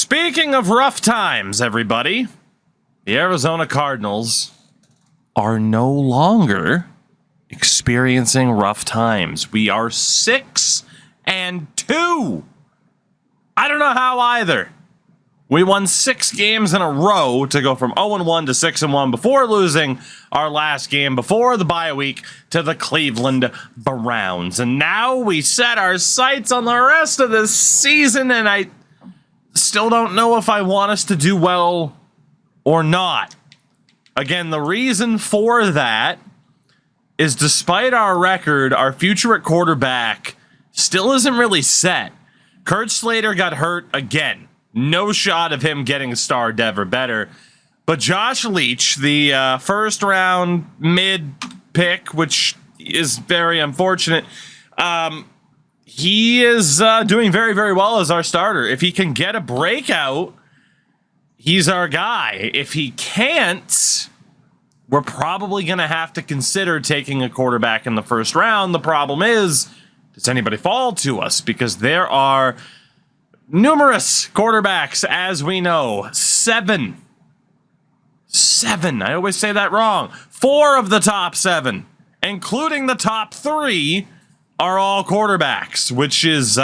Speaking of rough times, everybody, the Arizona Cardinals are no longer experiencing rough times. We are 6-2. I don't know how either. We won 6 games in a row to go from 0-1 to 6-1 before losing our last game before the bye week to the Cleveland Browns. And now we set our sights on the rest of this season, and I still don't know if I want us to do well or not. Again, the reason for that is despite our record, our future at quarterback still isn't really set. Kurt Slater got hurt again. No shot of him getting a star, dev, or better. But Josh Leach, the first round mid pick, which is very unfortunate, he is doing very, very well as our starter. If he can get a breakout, he's our guy. If he can't, we're probably going to have to consider taking a quarterback in the first round. The problem is, does anybody fall to us? Because there are numerous quarterbacks, as we know. 7. I always say that wrong. 4 of the top 7, including the top 3, are all quarterbacks, which is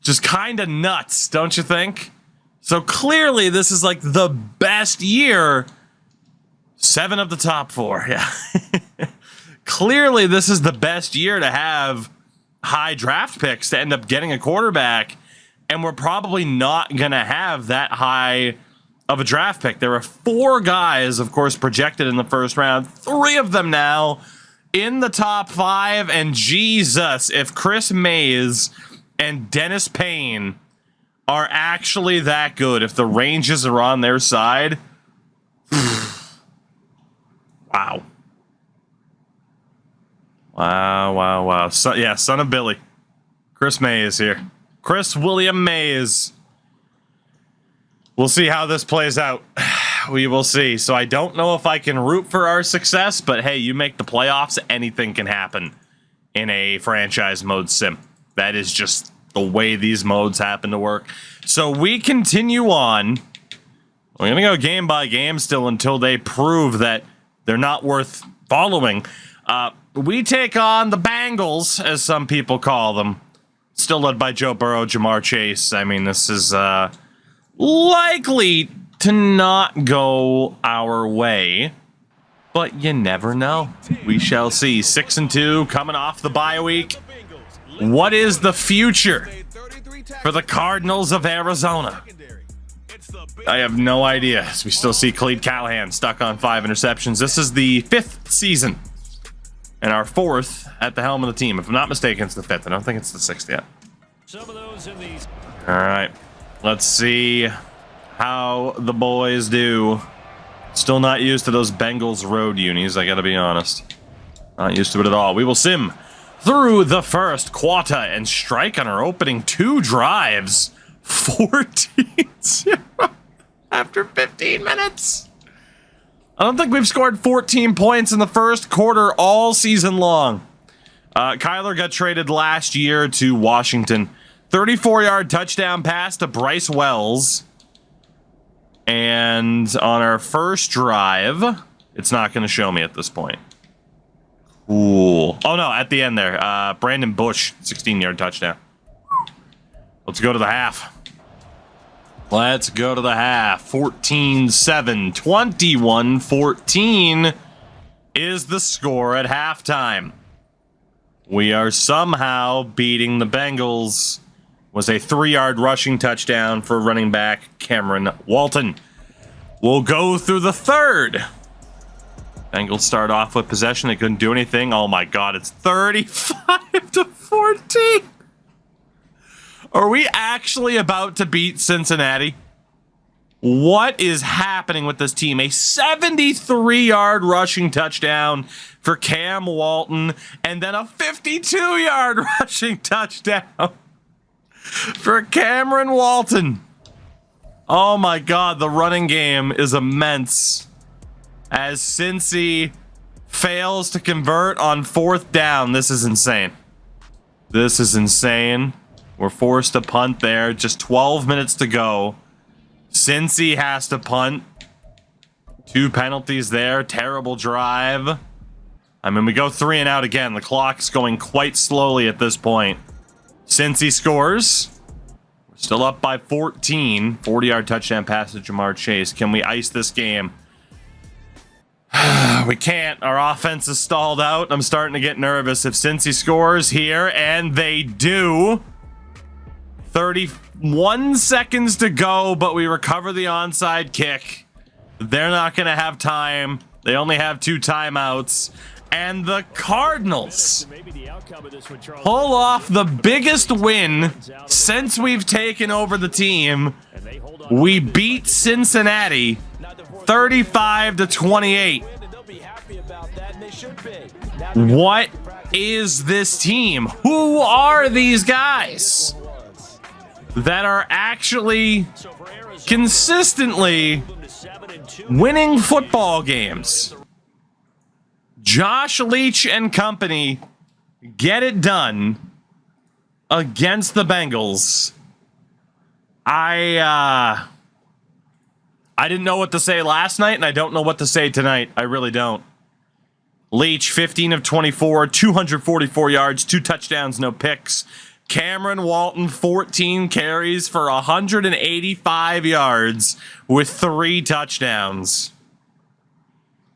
just kind of nuts, don't you think? So clearly this is like the best year. 7 of the top 4, yeah. Clearly this is the best year to have high draft picks to end up getting a quarterback, and we're probably not going to have that high of a draft pick. There are 4 guys, of course, projected in the first round. 3 of them now in the top 5, and Jesus, if Chris Mays and Dennis Payne are actually that good, if the ranges are on their side, wow. Wow. Son of Billy. Chris Mays here. Chris William Mays. We'll see how this plays out. We will see. So I don't know if I can root for our success, but hey, you make the playoffs, anything can happen in a franchise mode sim. That is just the way these modes happen to work. So we continue on. We're going to go game by game still until they prove that they're not worth following. We take on the Bengals, as some people call them. Still led by Joe Burrow, Jamar Chase. I mean, this is likely to not go our way, but you never know. We shall see. 6-2 coming off the bye week. What is the future for the Cardinals of Arizona? I have no idea. As we still see Khalid Callahan stuck on 5 interceptions. This is the 5th season and our 4th at the helm of the team. If I'm not mistaken, it's the 5th. I don't think it's the 6th yet. All right. Let's see how the boys do. Still not used to those Bengals road unis, I gotta be honest. Not used to it at all. We will sim through the first quarter and strike on our opening 2 drives. 14-0 after 15 minutes. I don't think we've scored 14 points in the first quarter all season long. Kyler got traded last year to Washington. 34-yard touchdown pass to Bryce Wells. And on our first drive, it's not going to show me at this point. Cool. Oh, no, at the end there. Brandon Bush, 16-yard touchdown. Let's go to the half. Let's go to the half. 14-7. 21-14 is the score at halftime. We are somehow beating the Bengals. Was a 3-yard rushing touchdown for running back Cameron Walton. We'll go through the third. Bengals start off with possession. They couldn't do anything. Oh my God, it's 35-14. Are we actually about to beat Cincinnati? What is happening with this team? A 73-yard rushing touchdown for Cam Walton, and then a 52-yard rushing touchdown for Cameron Walton. Oh my God, the running game is immense. As Cincy fails to convert on 4th down. This is insane. This is insane. We're forced to punt there. Just 12 minutes to go. Cincy has to punt. 2 penalties there. Terrible drive. I mean, we go 3 and out again. The clock's going quite slowly at this point. Cincy scores. We're still up by 14. 40-yard touchdown pass to Jamar Chase. Can we ice this game? We can't. Our offense is stalled out. I'm starting to get nervous. If Cincy scores here, and they do. 31 seconds to go, but we recover the onside kick. They're not going to have time. They only have 2 timeouts. And the Cardinals pull off the biggest win since we've taken over the team. We beat Cincinnati 35-28. What is this team? Who are these guys that are actually consistently winning football games? Josh Leach and company get it done against the Bengals. I didn't know what to say last night, and I don't know what to say tonight. I really don't. Leach, 15 of 24, 244 yards, 2 touchdowns, no picks. Cameron Walton, 14 carries for 185 yards with 3 touchdowns.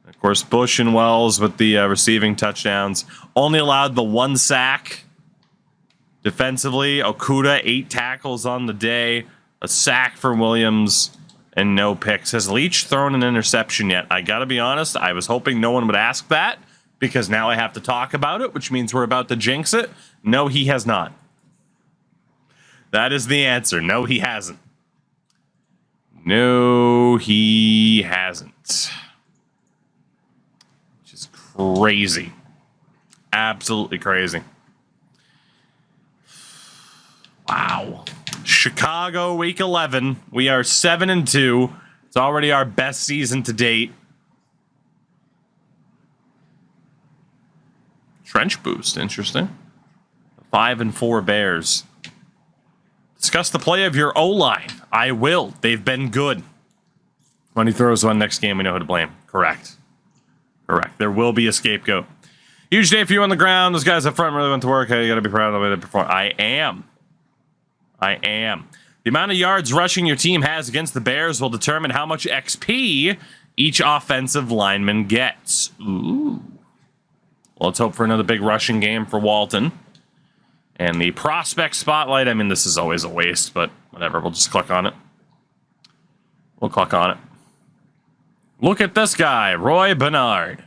Of course, Bush and Wells with the receiving touchdowns. Only allowed the 1 sack. Defensively, Okuda, 8 tackles on the day. A sack for Williams. And no picks. Has Leach thrown an interception yet? I gotta be honest, I was hoping no one would ask that, because now I have to talk about it, which means we're about to jinx it. No, he has not. That is the answer. No, he hasn't. No, he hasn't. Which is crazy. Absolutely crazy. Wow. Chicago, week 11. We are 7-2. It's already our best season to date. Trench boost, interesting. 5-4 Bears. Discuss the play of your O-line. I will. They've been good. When he throws one next game, we know who to blame. Correct. Correct. There will be a scapegoat. Huge day for you on the ground. Those guys up front really went to work. Hey, you got to be proud of the way they perform. I am. The amount of yards rushing your team has against the Bears will determine how much XP each offensive lineman gets. Ooh. Well, let's hope for another big rushing game for Walton. And the prospect spotlight, I mean, this is always a waste, but whatever. We'll just click on it. We'll click on it. Look at this guy, Roy Bernard.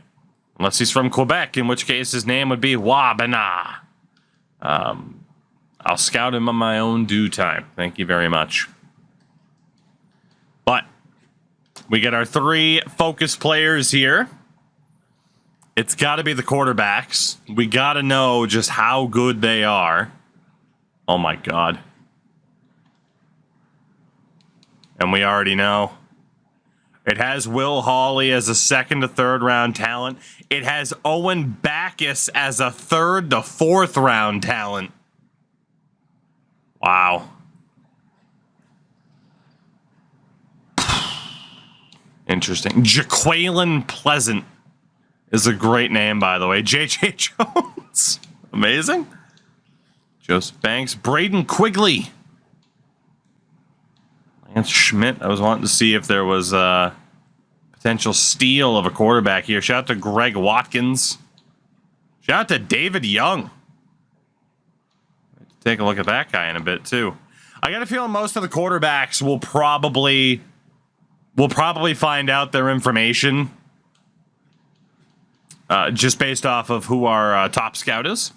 Unless he's from Quebec, in which case his name would be Wabana. I'll scout him on my own due time. Thank you very much. But we get our 3 focus players here. It's got to be the quarterbacks. We got to know just how good they are. Oh, my God. And we already know. It has Will Hawley as a 2nd to 3rd round talent. It has Owen Backus as a 3rd to 4th round talent. Wow. Interesting. Jaqualine Pleasant is a great name, by the way. J.J. Jones. Amazing. Joseph Banks. Braden Quigley. Lance Schmidt. I was wanting to see if there was a potential steal of a quarterback here. Shout out to Greg Watkins. Shout out to David Young. Take a look at that guy in a bit too. I got a feeling most of the quarterbacks will probably find out their information just based off of who our top scout is.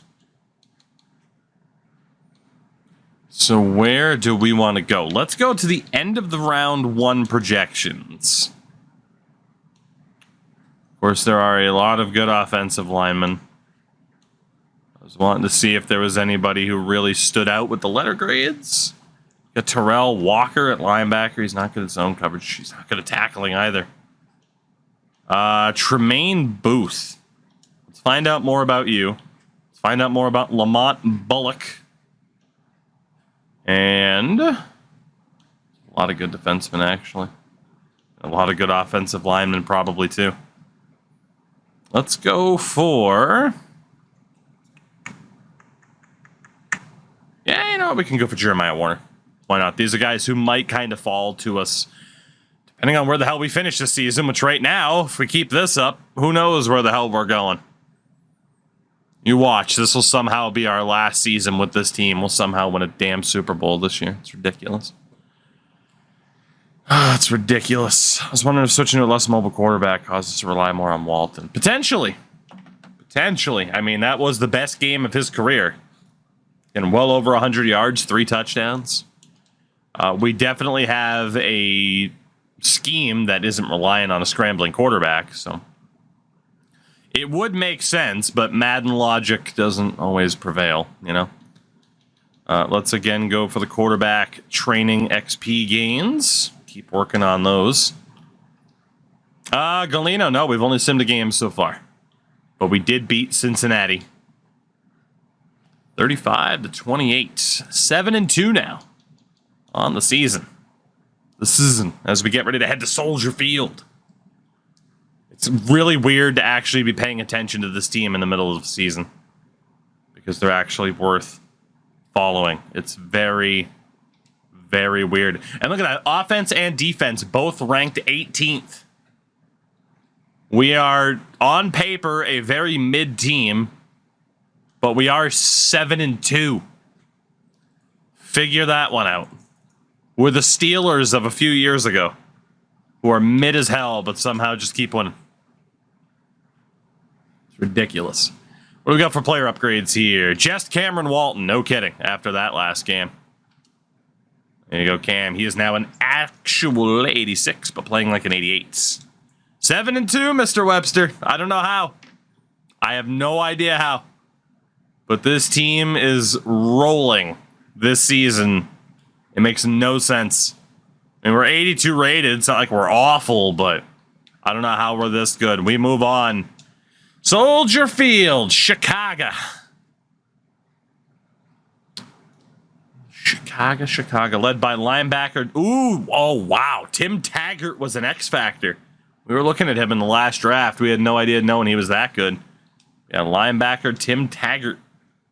So where do we want to go? Let's go to the end of the round 1 projections. Of course, there are a lot of good offensive linemen. I was wanting to see if there was anybody who really stood out with the letter grades. Got Terrell Walker at linebacker. He's not good at zone coverage. He's not good at tackling either. Tremaine Booth. Let's find out more about you. Let's find out more about Lamont Bullock. And a lot of good defensemen, actually. A lot of good offensive linemen, probably, too. Let's go for... Yeah, you know what? We can go for Jeremiah Warner. Why not? These are guys who might kind of fall to us, depending on where the hell we finish this season, which right now, if we keep this up, who knows where the hell we're going. You watch. This will somehow be our last season with this team. We'll somehow win a damn Super Bowl this year. It's ridiculous. It's ridiculous. I was wondering if switching to a less mobile quarterback causes us to rely more on Walton. Potentially. Potentially. I mean, that was the best game of his career. And well over 100 yards, 3 touchdowns. We definitely have a scheme that isn't relying on a scrambling quarterback, so it would make sense, but Madden logic doesn't always prevail, you know? Let's again go for the quarterback training XP gains. Keep working on those. Galeno, no, we've only simmed a game so far. But we did beat Cincinnati. 35-28. 7-2 now on the season. As we get ready to head to Soldier Field. It's really weird to actually be paying attention to this team in the middle of the season. Because they're actually worth following. It's very, very weird. And look at that. Offense and defense both ranked 18th. We are, on paper, a very mid team. But we are 7-2. Figure that one out. We're the Steelers of a few years ago, who are mid as hell, but somehow just keep winning. It's ridiculous. What do we got for player upgrades here? Just Cameron Walton. No kidding. After that last game. There you go, Cam. He is now an actual 86, but playing like an 88. 7-2, Mr. Webster. I don't know how. I have no idea how. But this team is rolling this season. It makes no sense. I mean, we're 82 rated. It's not like we're awful, but I don't know how we're this good. We move on. Soldier Field, Chicago. Chicago, led by linebacker. Ooh, oh, wow. Tim Taggart was an X Factor. We were looking at him in the last draft. We had no idea knowing he was that good. Yeah, linebacker Tim Taggart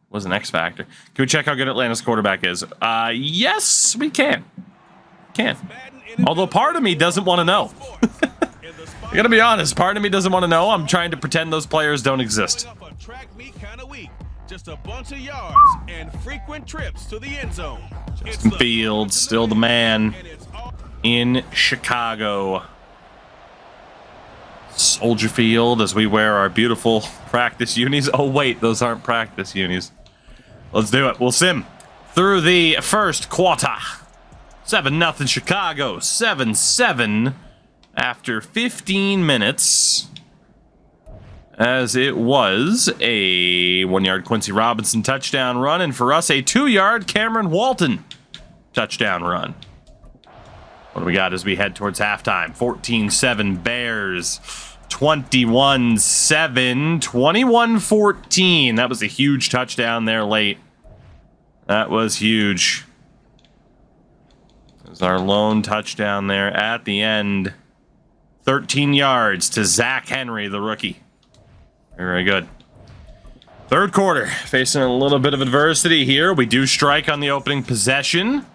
was an X Factor. Can we check how good Atlanta's quarterback is? Yes, we can. Although part of me doesn't want to know. I gotta be honest, part of me doesn't want to know. I'm trying to pretend those players don't exist. Just a bunch of yards and frequent trips to the end zone. Justin Fields, still the man in Chicago. Soldier Field as we wear our beautiful practice unis. Oh, wait, those aren't practice unis. Let's do it. We'll sim through the first quarter. 7-0 Chicago. 7-7 after 15 minutes. As it was a 1-yard Quincy Robinson touchdown run, and for us, a 2-yard Cameron Walton touchdown run. What do we got as we head towards halftime? 14-7 Bears. 21-7. 21-14. That was a huge touchdown there late. That was huge. That was our lone touchdown there at the end. 13 yards to Zach Henry, the rookie. Very good. Third quarter. Facing a little bit of adversity here. We do strike on the opening possession.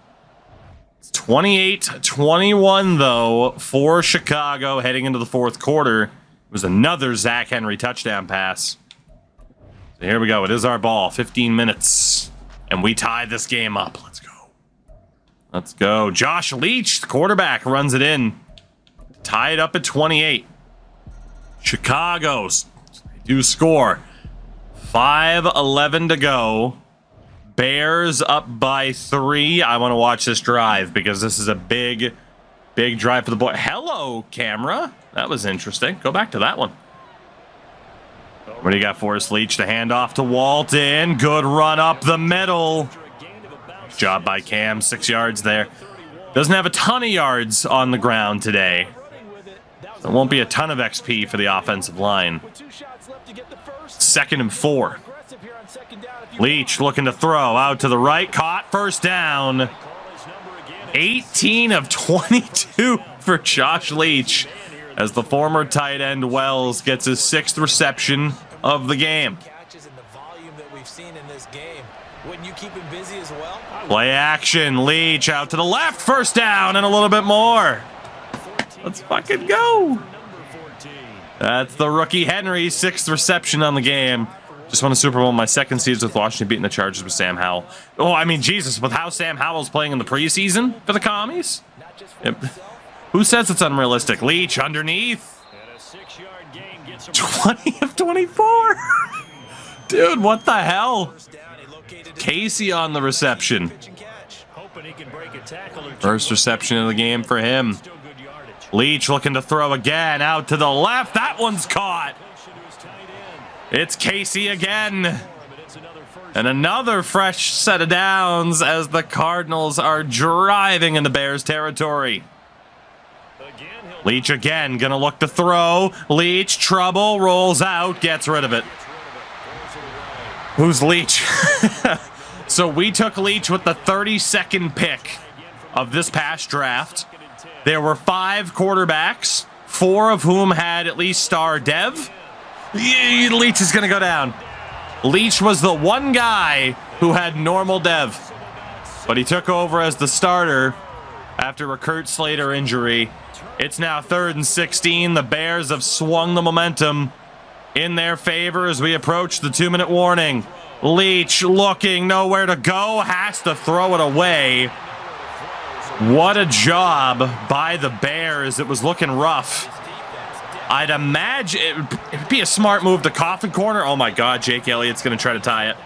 28-21, though, for Chicago heading into the fourth quarter. It was another Zach Henry touchdown pass. So here we go. It is our ball. 15 minutes. And we tie this game up. Let's go. Let's go. Josh Leach, the quarterback, runs it in. Tie it up at 28. Chicago's do score. 5:11 to go. Bears up by 3. I want to watch this drive because this is a big drive for the boy. Hello, camera. That was interesting. Go back to that one. What do you got for us, Leach? The handoff to Walton. Good run up the middle. Nice job by Cam. 6 yards there. Doesn't have a ton of yards on the ground today. There won't be a ton of XP for the offensive line. 2nd and 4. Leach looking to throw out to the right. Caught. First down. 18 of 22 for Josh Leach as the former tight end Wells gets his 6th reception of the game. Play action. Leach out to the left. First down and a little bit more. Let's fucking go. That's the rookie Henry, 6th reception on the game. Just won a Super Bowl in my 2nd season with Washington beating the Chargers with Sam Howell. Oh, I mean, Jesus, with how Sam Howell's playing in the preseason for the Commies? Yep. Who says it's unrealistic? Leach underneath. 20 of 24. Dude, what the hell? Casey on the reception. First reception of the game for him. Leach looking to throw again out to the left. That one's caught. It's Casey again. And another fresh set of downs as the Cardinals are driving into Bears territory. Leach again, gonna look to throw. Leach, trouble, rolls out, gets rid of it. Who's Leach? So we took Leach with the 32nd pick of this past draft. There were 5 quarterbacks, 4 of whom had at least star dev. Leach is going to go down. Leach was the one guy who had normal dev, but he took over as the starter after a Kurt Slater injury. It's now 3rd and 16. The Bears have swung the momentum in their favor as we approach the 2-minute warning. Leach looking nowhere to go, has to throw it away. What a job by the Bears. It was looking rough. I'd imagine it'd be a smart move to coffin corner. Oh my God, Jake Elliott's going to try to tie it.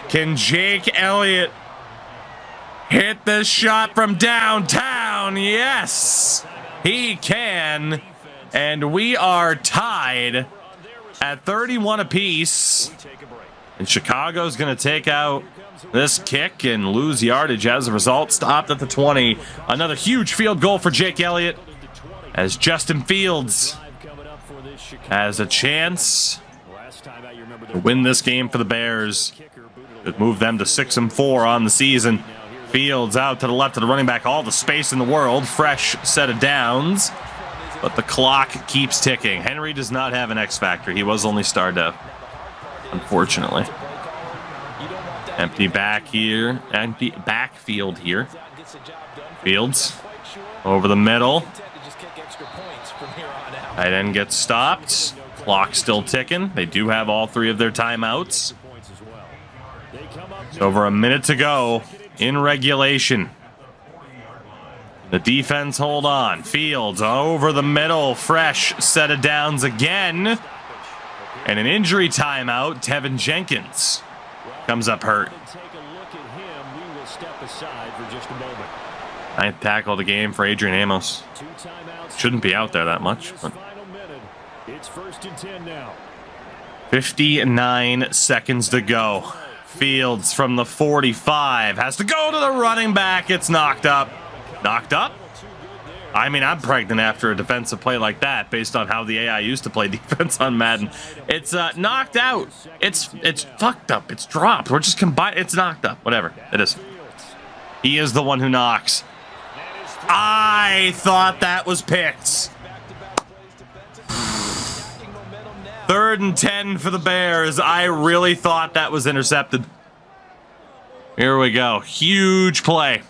Can Jake Elliott hit this shot from downtown? Yes, he can. And we are tied at 31 apiece. And Chicago's going to take out this kick and lose yardage as a result. Stopped at the 20. Another huge field goal for Jake Elliott as Justin Fields has a chance to win this game for the Bears. It moved them to 6-4 on the season. Fields out to the left of the running back. All the space in the world. Fresh set of downs. But the clock keeps ticking. Henry does not have an X factor. He was only star dev, unfortunately. Empty back here. Empty backfield here. Fields over the middle. Tight end gets stopped. Clock still ticking. They do have all 3 of their timeouts. It's over a minute to go in regulation. The defense hold on. Fields over the middle. Fresh set of downs again. And an injury timeout. Tevin Jenkins comes up hurt. 9th tackle of the game for Adrian Amos. Shouldn't be out there that much. But it's 1st and 10 now. 59 seconds to go. Fields from the 45 has to go to the running back. It's knocked up. Knocked up? I mean, I'm pregnant after a defensive play like that based on how the AI used to play defense on Madden. It's knocked out. It's fucked up. It's dropped. We're just combined. It's knocked up. Whatever. It is. He is the one who knocks. I thought that was picked. 3rd and 10 for the Bears. I really thought that was intercepted. Here we go. Huge play.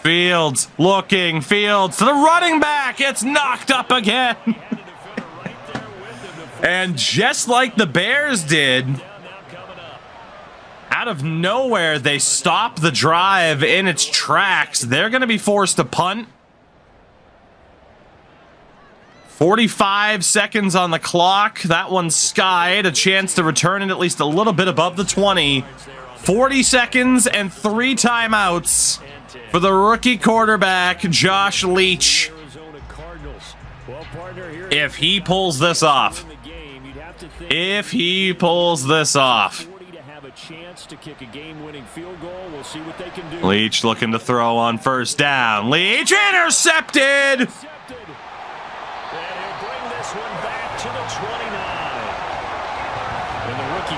Fields looking. Fields to the running back. It's knocked up again. And just like the Bears did, out of nowhere, they stop the drive in its tracks. They're going to be forced to punt. 45 seconds on the clock. That one's skied. A chance to return it at least a little bit above the 20. 40 seconds and 3 timeouts for the rookie quarterback, Josh Leach. If he pulls this off. If he pulls this off. Leach looking to throw on 1st down. Leach intercepted.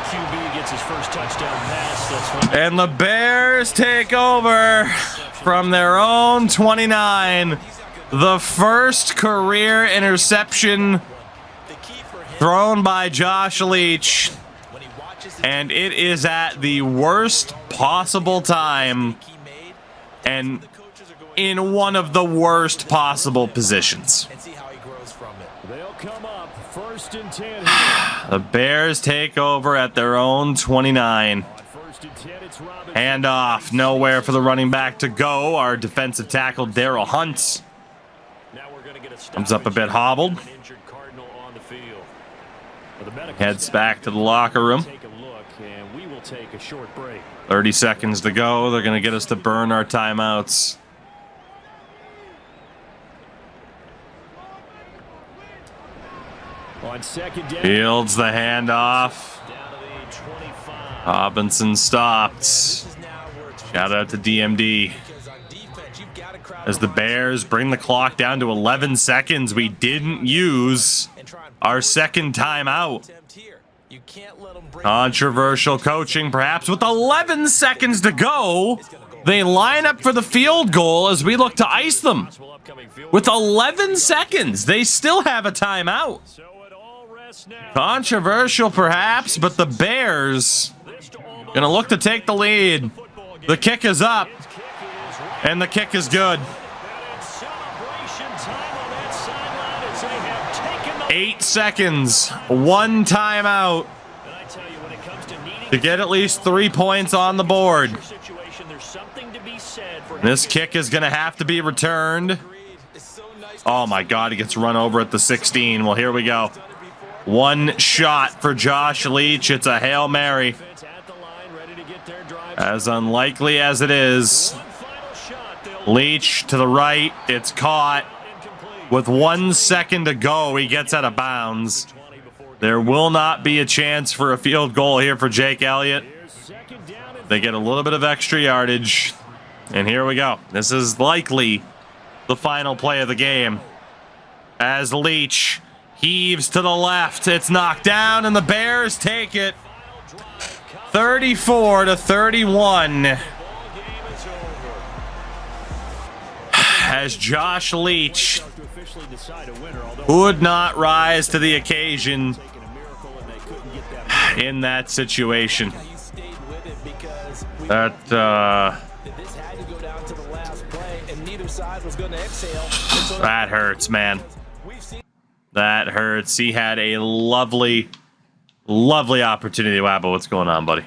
QB gets his first touchdown pass. That's when And the Bears take over from their own 29. The first career interception thrown by Josh Leach. And it is at the worst possible time and in one of the worst possible positions. they'll come up first and 10 The Bears take over at their own 29. First and 10, it's Robinson. Hand off. Nowhere for the running back to go. Our defensive tackle, Darrell Hunt, Now we're going to get a comes up a bit hobbled. An injured Cardinal on the field. Well, the medical Heads staff back to the locker room. Take a look, and we will take a short break. 30 seconds to go. They're going to get us to burn our timeouts. On second down, Fields the handoff. down to the 25. Robinson stopped. Shout out to DMD. As the Bears bring the clock down to 11 seconds, we didn't use our second timeout. Controversial coaching, perhaps. With 11 seconds to go, they line up for the field goal as we look to ice them. With 11 seconds, they still have a timeout. So it all rests now. Controversial, perhaps, but the Bears gonna look to take the lead. The kick is up, and the kick is good. Celebration time on that sideline as they have taken the 8 seconds, one timeout And I tell you, when it comes to needing to get at least 3 points on the board. situation, there's something to be said for This kick is gonna have to be returned. Oh my God, he gets run over at the 16. Well, here we go. One shot for Josh Leach. It's a Hail Mary. defense at the line, ready to get their drive. As unlikely as it is. One final shot. They'll Leach to the right. It's caught. incomplete. With 1 second to go, he gets out of bounds. 20 before There will not be a chance for a field goal here for Jake Elliott. Here's second down and They get a little bit of extra yardage. And here we go. This is likely the final play of the game. As Leach heaves to the left. It's knocked down, and the Bears take it. 34-31. ball game is over. As Josh Leach To officially decide a winner, although would not rise to the occasion taking a miracle and they couldn't get that win. in that situation. He stayed with it because That, this had to go down to the last play, and neither side was going to exhale. And so that hurts, man. we've seen That hurts. He had a lovely, lovely opportunity. Wow, but what's going on, buddy?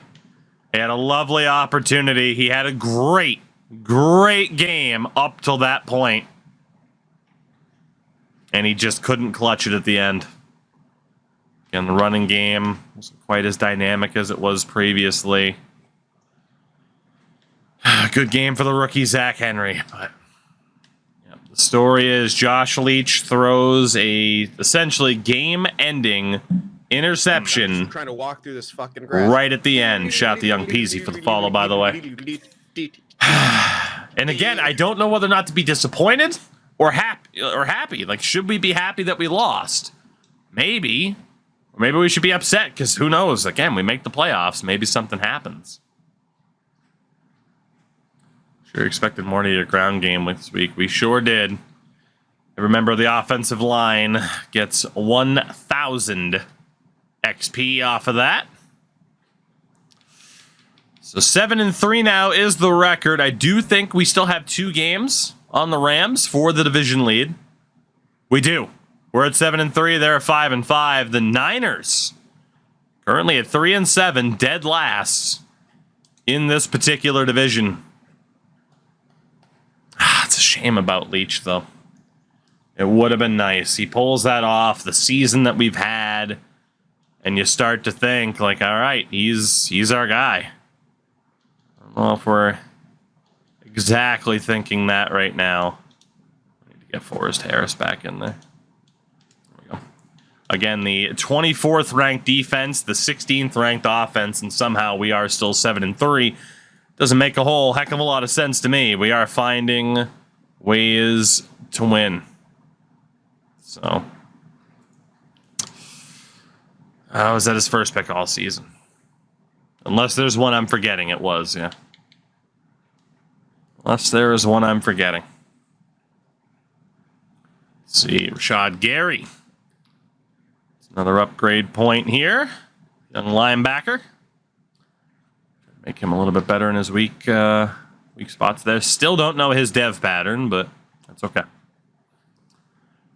He had a lovely opportunity. He had a great, great game up till that point. And he just couldn't clutch it at the end. Again, the running game wasn't quite as dynamic as it was previously. Good game for the rookie, Zach Henry. But yeah, the story is Josh Leach throws a essentially game-ending interception Trying to walk through this fucking grass. right at the end. Shout out to Young Peasy for the follow, by the way. And again, I don't know whether or not to be disappointed or happy. Like, should we be happy that we lost? Maybe. Or maybe we should be upset because who knows? Again, we make the playoffs. Maybe something happens. Sure expected more to your ground game this week. We sure did. And remember, the offensive line gets 1,000 XP off of that. So 7-3 now is the record. I do think we still have 2 games on the Rams for the division lead. We do. We're at 7-3. They're at 5-5. The Niners currently at 3-7, dead last in this particular division. It's a shame about Leach, though. It would have been nice. He pulls that off the season that we've had, and you start to think, like, all right, he's our guy. I don't know if we're exactly thinking that right now. I need to get Forrest Harris back in there. There we go. Again, the 24th ranked defense, the 16th ranked offense, and somehow we are still 7-3. Doesn't make a whole heck of a lot of sense to me. We are finding ways to win. So, was that his first pick all season? Unless there's one I'm forgetting, it was, yeah. Unless there is one I'm forgetting. Let's see, Rashad Gary. It's another upgrade point here. Young linebacker. Make him a little bit better in his weak spots there. Still don't know his dev pattern, but that's okay.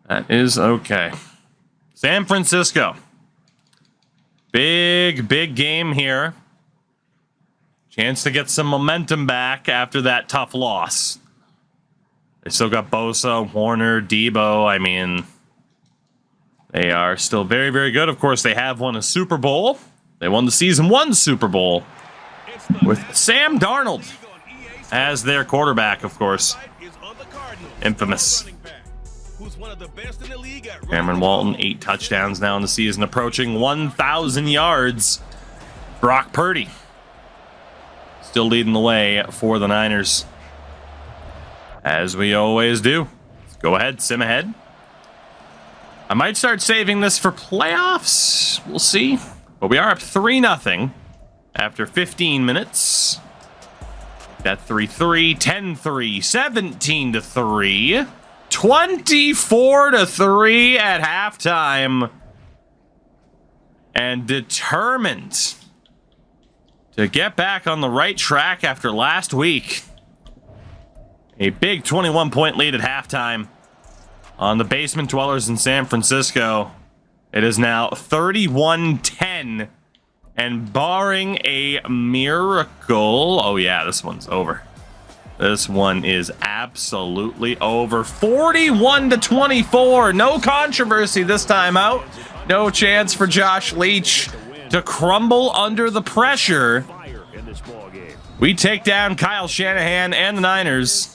That is okay. San Francisco. Big game here. Chance to get some momentum back after that tough loss. They still got Bosa, Warner, Debo. I mean, they are still very, very good. Of course, they have won a Super Bowl. They won the Season 1 Super Bowl with Sam Darnold as their quarterback, of course. Infamous. Cameron Walton, 8 touchdowns now in the season, approaching 1,000 yards. Brock Purdy still leading the way for the Niners. As we always do. Go ahead, sim ahead. I might start saving this for playoffs. We'll see. But we are up 3-0 after 15 minutes. That 3-3, 10-3, 17-3, 24-3 at halftime. And determined to get back on the right track after last week. A big 21-point lead at halftime on the basement dwellers in San Francisco. It is now 31-10. And barring a miracle... Oh, yeah, this one's over. This one is absolutely over. 41-24. No controversy this time out. No chance for Josh Leach to crumble under the pressure. We take down Kyle Shanahan and the Niners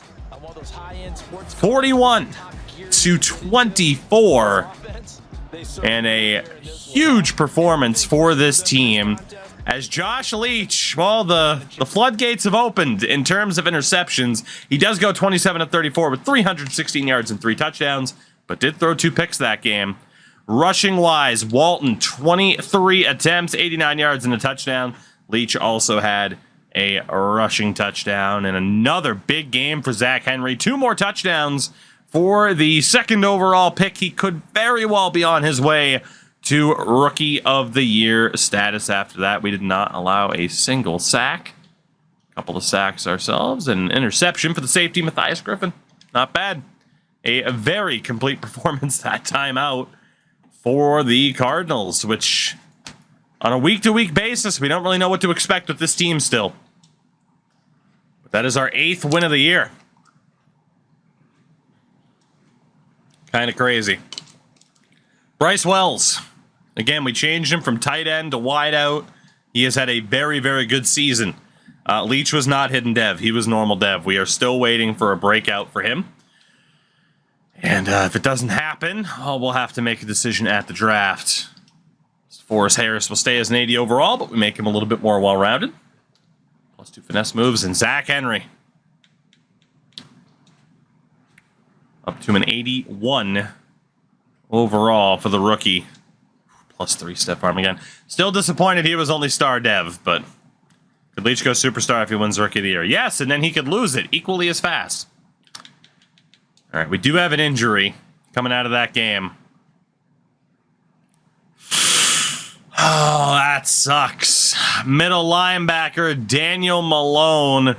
41-24, and a huge performance for this team as Josh Leach, well, the floodgates have opened in terms of interceptions. He does go 27-34 with 316 yards and 3 touchdowns, but did throw 2 picks that game. Rushing wise, Walton, 23 attempts, 89 yards and a touchdown. Leach also had a rushing touchdown, and another big game for Zach Henry. 2 more touchdowns for the 2nd overall pick. He could very well be on his way to Rookie of the Year status after that. We did not allow a single sack. A couple of sacks ourselves, and an interception for the safety, Matthias Griffin. Not bad. A very complete performance that time out for the Cardinals, which on a week-to-week basis, we don't really know what to expect with this team still. But that is our 8th win of the year. Kind of crazy. Bryce Wells. Again, we changed him from tight end to wide out. He has had a very, very good season. Leach was not hidden dev. He was normal dev. We are still waiting for a breakout for him. And if it doesn't happen, we'll have to make a decision at the draft. Forrest Harris will stay as an 80 overall, but we make him a little bit more well-rounded. +2 finesse moves, and Zach Henry up to an 81 overall for the rookie. +3 step arm again. Still disappointed he was only star dev, but could Leach go superstar if he wins Rookie of the Year? Yes, and then he could lose it equally as fast. All right, we do have an injury coming out of that game. Oh, that sucks. Middle linebacker Daniel Malone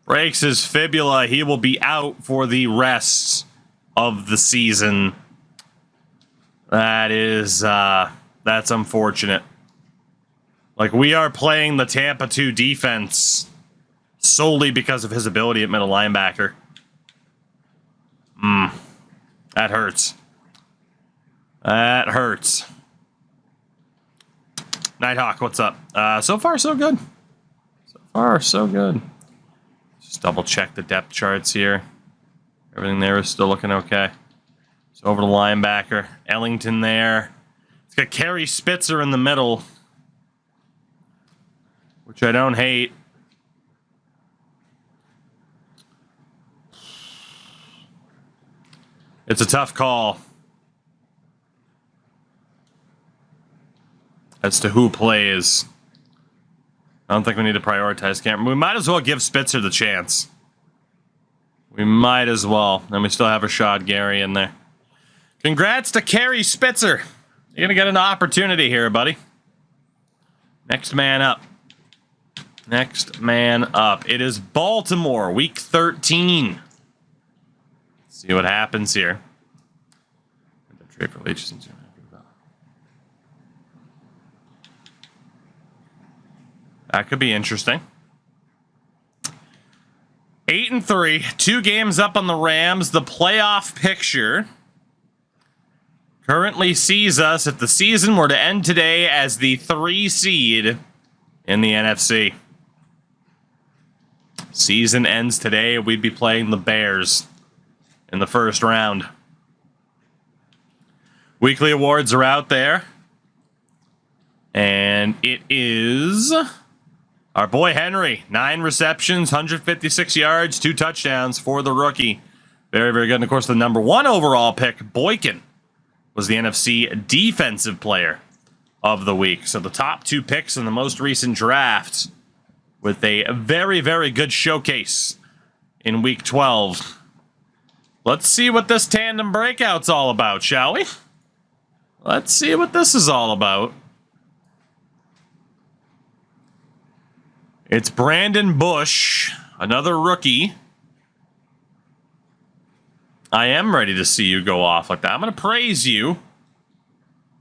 breaks his fibula. He will be out for the rest of the season. That is, that's unfortunate. Like, we are playing the Tampa 2 defense solely because of his ability at middle linebacker. That hurts. That hurts. Nighthawk, what's up? So far, so good. So far, so good. Just double check the depth charts here. Everything there is still looking okay. So over to linebacker. Ellington there. It's got Kerry Spitzer in the middle, which I don't hate. It's a tough call as to who plays. I don't think we need to prioritize Cameron. We might as well give Spitzer the chance. We might as well. And we still have Rashad Gary in there. Congrats to Kerry Spitzer. You're going to get an opportunity here, buddy. Next man up. Next man up. It is Baltimore, week 13. Let's see what happens here. That could be interesting. 8-3, 2 games up on the Rams. The playoff picture currently sees us, if the season were to end today, as the 3 seed in the NFC. Season ends today, we'd be playing the Bears in the first round. Weekly awards are out there. And it is our boy Henry. 9 receptions, 156 yards, 2 touchdowns for the rookie. Very, very good. And of course, the number 1 overall pick, Boykin, was the NFC Defensive Player of the Week. So the top 2 picks in the most recent draft with a very, very good showcase in Week 12. Let's see what this tandem breakout's all about, shall we? Let's see what this is all about. It's Brandon Bush, another rookie. I am ready to see you go off like that. I'm going to praise you.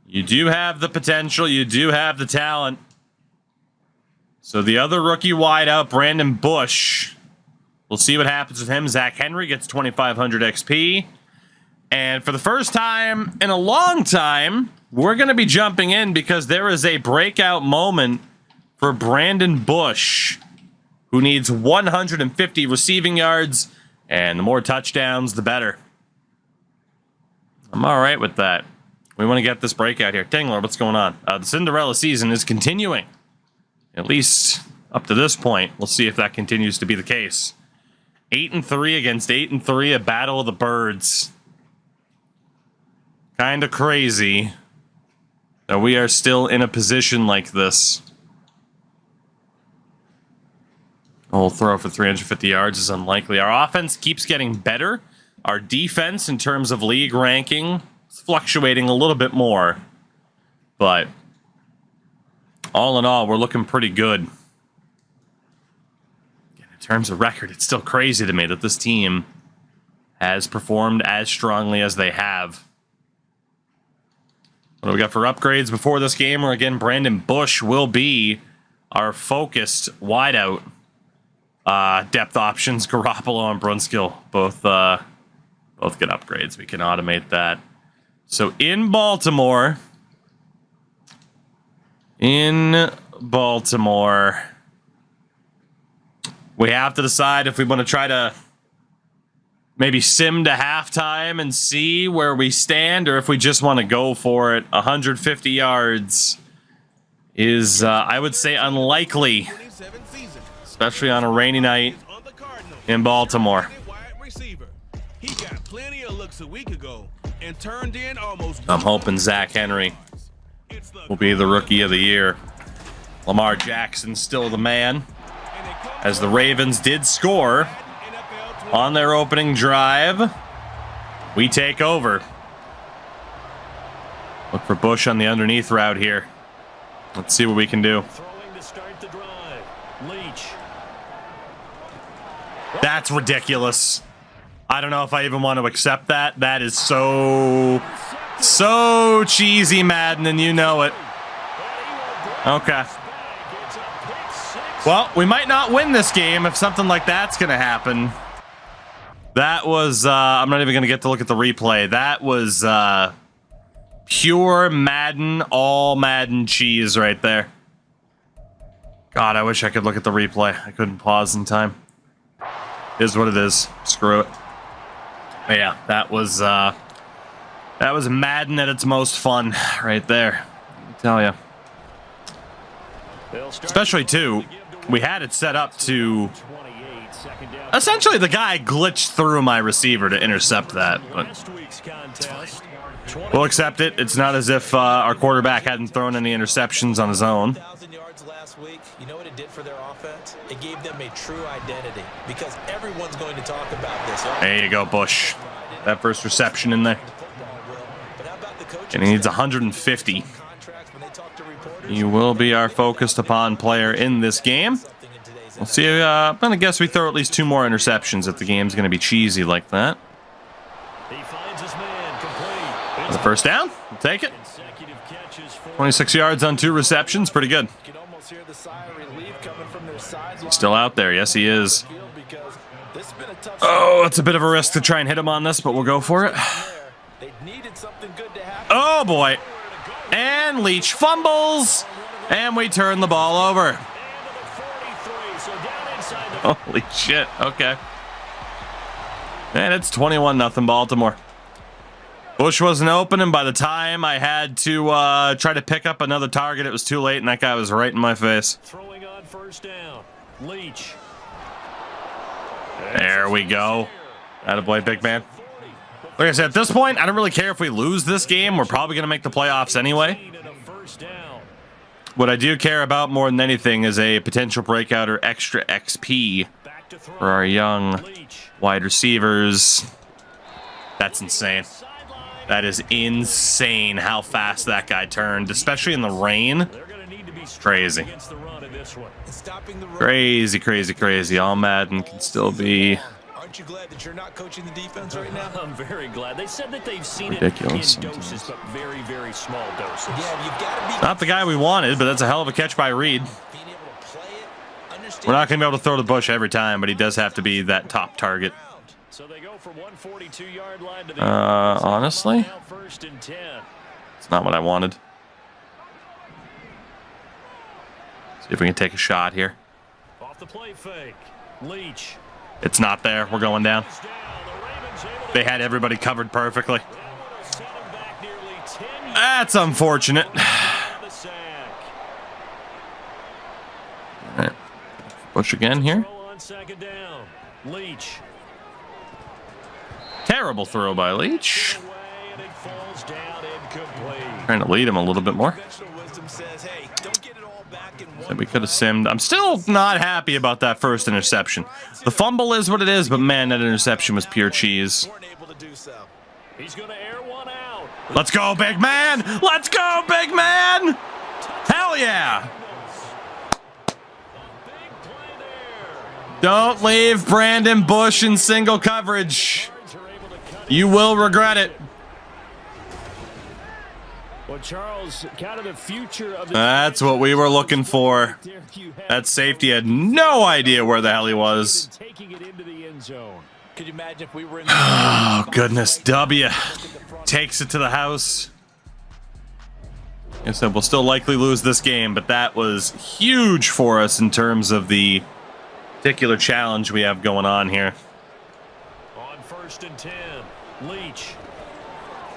You do have the potential. You do have the talent. So the other rookie wideout, Brandon Bush. We'll see what happens with him. Zach Henry gets 2,500 XP. And for the first time in a long time, we're going to be jumping in because there is a breakout moment for Brandon Bush, who needs 150 receiving yards, and the more touchdowns, the better. I'm all right with that. We want to get this breakout here. Tingler, what's going on? The Cinderella season is continuing, at least up to this point. We'll see if that continues to be the case. 8-3 against 8-3, a battle of the birds. Kind of crazy that we are still in a position like this. A whole throw for 350 yards is unlikely. Our offense keeps getting better. Our defense, in terms of league ranking, is fluctuating a little bit more. But all in all, we're looking pretty good. In terms of record, it's still crazy to me that this team has performed as strongly as they have. What do we got for upgrades before this game? Or again, Brandon Bush will be our focused wideout. Depth options, Garoppolo and Brunskill, both get upgrades. We can automate that. So in Baltimore, we have to decide if we want to try to maybe sim to halftime and see where we stand, or if we just want to go for it. 150 yards is, I would say, unlikely, especially on a rainy night in Baltimore. He got plenty of looks a week ago and turned in almost. I'm hoping Zach Henry will be the rookie of the year. Lamar Jackson's still the man, as the Ravens did score on their opening drive. We take over. Look for Bush on the underneath route here. Let's see what we can do. Throwing to start the drive. Leach. That's ridiculous. I don't know if I even want to accept that. That is so cheesy, Madden, and you know it. Okay. Well, we might not win this game if something like that's going to happen. That was, I'm not even going to get to look at the replay. That was pure Madden, all Madden cheese right there. God, I wish I could look at the replay. I couldn't pause in time. It is what it is. Screw it. But yeah, that was Madden at its most fun right there. I tell you. Especially too, we had it set up to essentially the guy glitched through my receiver to intercept that, but it's fine. We'll accept it. It's not as if our quarterback hadn't thrown any interceptions on his own. last week, you know what it did for their offense? It gave them a true identity because everyone's going to talk about this. There you go, Bush. That first reception in there. And he needs 150. He will be our focused upon player in this game. We'll see. I'm going to guess we throw at least 2 more interceptions if the game's going to be cheesy like that. He finds his man complete. The first down. We'll take it. 26 yards on 2 receptions. Pretty good. Still out there. Yes, he is. Oh, it's a bit of a risk to try and hit him on this, but we'll go for it. Oh, boy. And Leach fumbles. And we turn the ball over. Holy shit. Okay. And it's 21-0 Baltimore. Bush wasn't open, and by the time I had to try to pick up another target, it was too late, and that guy was right in my face. Throwing on first down. Leach. There we go. Attaboy, big man. Like I said, at this point, I don't really care if we lose this game. We're probably going to make the playoffs anyway. What I do care about more than anything is a potential breakout or extra XP for our young wide receivers. That's insane. That is insane how fast that guy turned, especially in the rain. Crazy. Crazy, crazy, crazy. All Madden can still be... Aren't you glad that you're not coaching the defense right now? I'm very glad. They said that they've seen ridiculous it in doses, but very, very small doses. Yeah, you've got to be... Not the guy we wanted, but that's a hell of a catch by Reed. Being able to play it, We're not going to be able to throw the Bush every time, but he does have to be that top target. So they go from 142-yard line to the honestly, first and 10. It's not what I wanted. See if we can take a shot here. Off the play fake. Leach. It's not there. We're going down. They had everybody covered perfectly. That's unfortunate. All right. Bush again here. Terrible throw by Leach. Trying to lead him a little bit more. So we could have simmed. I'm still not happy about that first interception. The fumble is what it is, but man, that interception was pure cheese. Let's go, big man! Let's go, big man! Hell yeah! Don't leave Brandon Bush in single coverage. You will regret it. Well, Charles, kind of the future of the That's what we were looking for. That safety had no idea where the hell he was. taking it into the end zone. Could you imagine if we were in Oh, goodness. W takes it to the house. Like I said, we'll still likely lose this game, but that was huge for us in terms of the particular challenge we have going on here. On first and 10, Leach.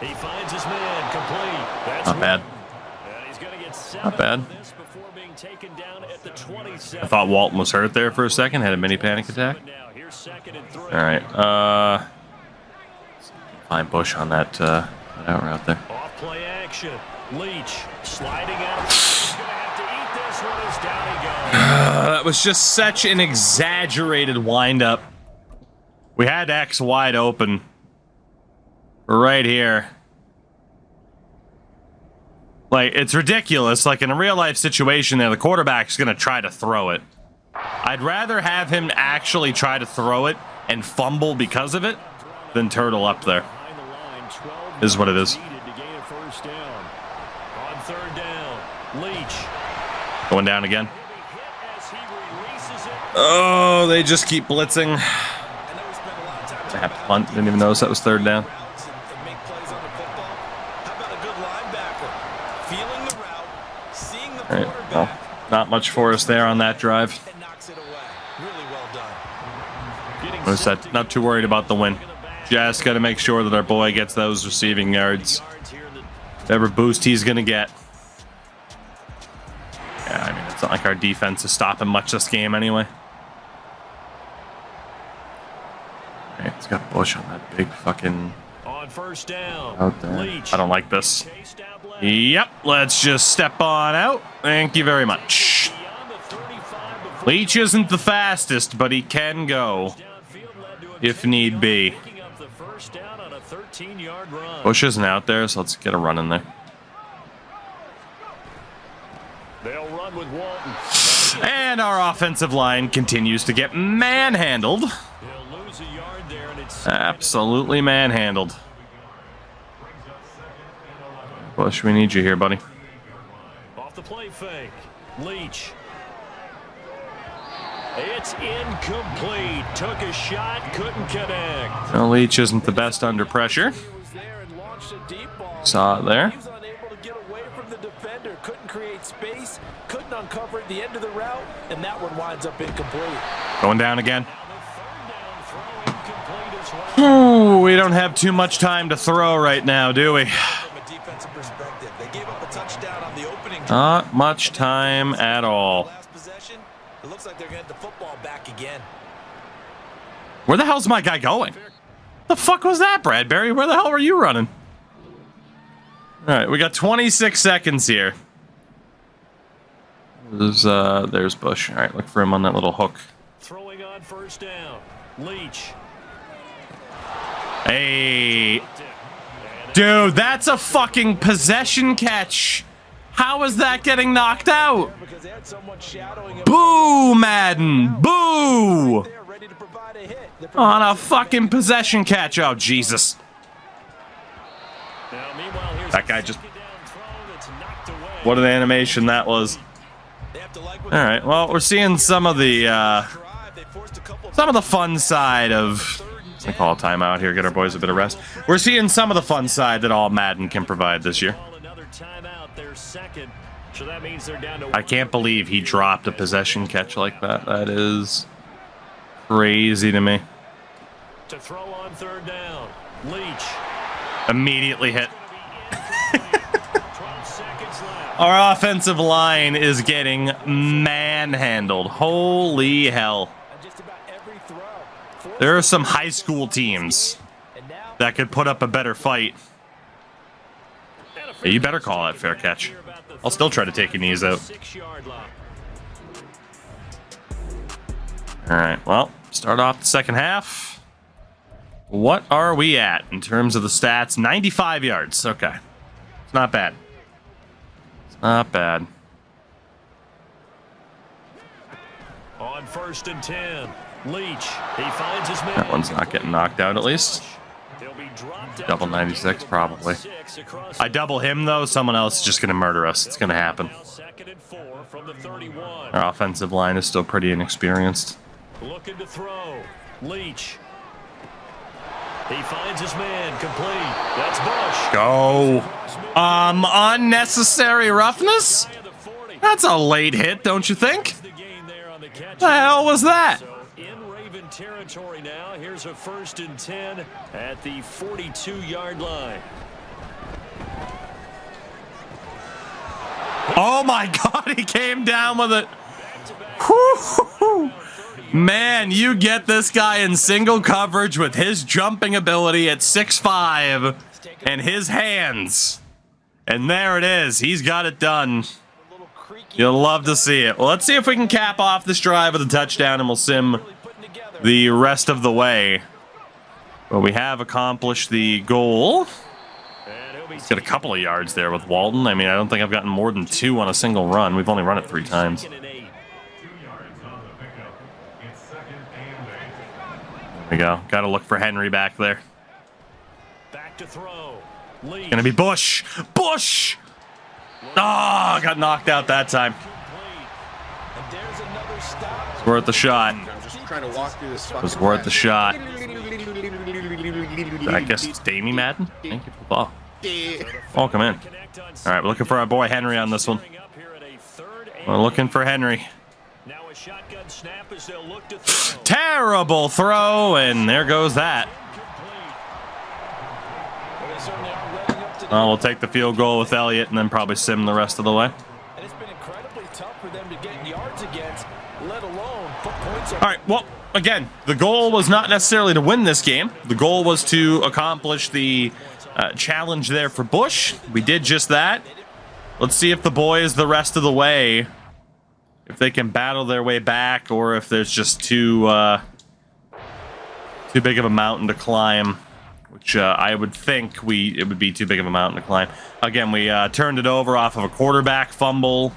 He finds his man complete. That's Not bad. And he's going to get 7 Not bad. on this before being taken down at the 27. I thought Walton was hurt there for a second. Had a mini panic attack. Now, here's 2nd and 3. All right. Find Bush on that out route there. Off play action. Leach sliding out. He's going to have to eat this one as down he goes. That was just such an exaggerated windup. We had X wide open. Right here. Like, it's ridiculous. Like, in a real-life situation there, the quarterback's going to try to throw it. I'd rather have him actually try to throw it and fumble because of it than turtle up there. Is what it is. On 3rd down, Leach. Going down again. Oh, they just keep blitzing. I have to punt. Didn't even notice that was 3rd down. All right, well, not much for us there on that drive. Like I said, not too worried about the win. Just got to make sure that our boy gets those receiving yards. Whatever boost he's going to get. Yeah, I mean, it's not like our defense is stopping much this game anyway. All right, it's got Bush on that big fucking... On first down, out there. Leach. I don't like this. Yep, let's just step on out. Thank you very much. Leach isn't the fastest, but he can go if need be. Bush isn't out there, so let's get a run in there. They'll run with Walton. And our offensive line continues to get manhandled. He'll lose a yard there, and it's Absolutely manhandled. Bush, we need you here, buddy. off the play fake. Leach. It's incomplete. Took a shot, couldn't connect. Well, Leach isn't the best under pressure. Saw it there. He was unable to get away from the defender, couldn't create space, couldn't uncover the end of the route, and that one winds up incomplete. Going down again. Ooh, we don't have too much time to throw right now, do we? From a defensive perspective, they gave up a touchdown on the opening drive. Not much time at all. Last possession, it looks like they're going to get the football back again. Where the hell's my guy going? The fuck was that, Bradbury? Where the hell were you running? All right, we got 26 seconds here. There's Bush. All right, look for him on that little hook. Throwing on first down. Leach. Hey. Dude, that's a fucking possession catch. How is that getting knocked out? Because they had someone shadowing him. Boo, Madden. Boo. They're ready to provide a hit. On a fucking possession catch. Oh, Jesus. Now, meanwhile, here's That guy just... a down throw that's knocked away. What an animation that was. They have to like what All right, well, we're seeing some of the they forced a couple fun side of... I call a timeout here, get our boys a bit of rest. We're seeing some of the fun side that all Madden can provide this year. Another timeout, their second. So that means they're down to I can't believe he dropped a possession catch like that. That is crazy to me. to throw on third down. Leach. Immediately hit. 12 seconds left. Our offensive line is getting manhandled. Holy hell. just about every throw. There are some high school teams that could put up a better fight. Hey, you better call that fair catch. I'll still try to take your knees out. 6-yard line. All right, well, start off the second half. What are we at in terms of the stats? 95 yards. Okay. It's not bad. It's not bad. On first and 10. Leach. He finds his man. That one's not getting knocked out, at least. He'll be dropped Double down 96, probably. 6 across I double him, though. Someone else is just going to murder us. It's going to happen. now. Second and 4 from the 31. Our offensive line is still pretty inexperienced. Looking to throw. Leach. He finds his man. Complete. That's Bush. Go. Unnecessary roughness? At the 40. That's a late hit, don't you think? The gain there on the catch. The hell was that? So in Raven territory now. Here's a first and 10 at the 42-yard line. Oh my God, he came down with it. Whew. Man, you get this guy in single coverage with his jumping ability at 6'5" and his hands. And there it is. He's got it done. You'll love to see it. Well, let's see if we can cap off this drive with a touchdown, and we'll sim the rest of the way. But we have accomplished the goal. Let's get a couple of yards there with Walton. I mean, I don't think I've gotten more than 2 on a single run. We've only run it 3 times. Second and 8. There we go. Got to look for Henry back there. Back to throw. Leach. Gonna be Bush. Bush! Oh, got knocked out that time. And there's another stop. It's worth the shot. I'm just trying to walk through this fucking It was worth the shot. shot. I guess it's Damie Madden. Thank you for the ball. Welcome in. All right, we're looking for our boy Henry on this one. We're looking for Henry. Now a shotgun snap as they'll look to throw. Terrible throw, and there goes that. Well, they certainly are letting up today. We'll take the field goal with Elliott and then probably sim the rest of the way. And it's been incredibly tough for them to get yards against, let alone put points up. All right, well, again, the goal was not necessarily to win this game. The goal was to accomplish the challenge there for Bush. We did just that. Let's see if the boys the rest of the way if they can battle their way back, or if there's just too big of a mountain to climb, which I would think it would be too big of a mountain to climb. Again, we turned it over off of a quarterback fumble,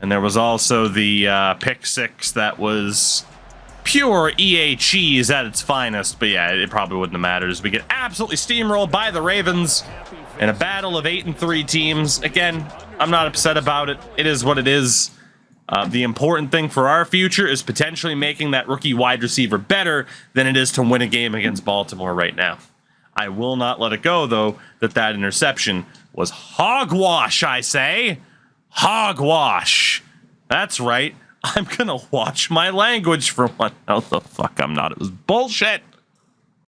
and there was also the pick six that was pure EA cheese at its finest. But yeah, it probably wouldn't have mattered, as we get absolutely steamrolled by the Ravens in a battle of 8-3 teams. Again, I'm not upset about it. It is what it is. The important thing for our future is potentially making that rookie wide receiver better than it is to win a game against Baltimore right now. I will not let it go, though, that interception was hogwash, I say. Hogwash. That's right. I'm going to watch my language for one. No, the fuck I'm not. It was bullshit.